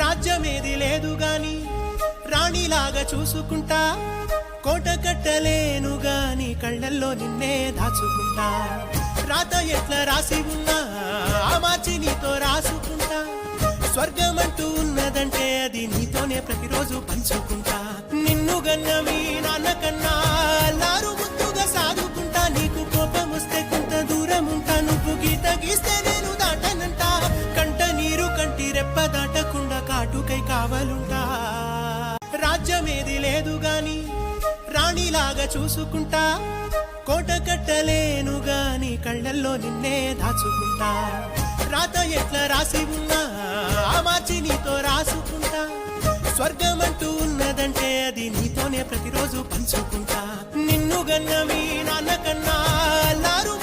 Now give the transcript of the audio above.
రాజ్యమేది లేదు గాని రాణిలాగా చూసుకుంటా, కోట కట్టలేను గాని కళ్ళల్లో నిన్నే దాచుకుంటా. రాత ఎట్లా రాసి ఉన్నా మార్చి నీతో రాసుకుంటా, స్వర్గమంటూ ఉన్నదంటే అది నీతోనే ప్రతిరోజు పంచుకుంటా. నిన్ను గన్న మీ నాన్న కన్నా అల్లారు ముద్దుగా సాదుకుంటా, నీకు కోపం వస్తే కొంత దూరం ఉంటా, నువ్వు గీత గీస్తే నేను దాటనంట, కంట నీరు కంటి రెప్ప దాటకుండా కాటుకై కావలుంటా. రాజ్యమేది లేదు గాని రాణిలాగా చూసుకుంటా, కోట కట్టలేను గాని కళ్ళల్లో నిన్నే దాచుకుంటా. రాత ఎట్లా రాసి ఉన్నా మార్చి నీతో రాసుకుంటా, స్వర్గమంటూ ఉన్నదంటే అది నీతోనే ప్రతిరోజు పంచుకుంటా. నిన్ను గన్న మీ నాన్న కన్నా అల్లారు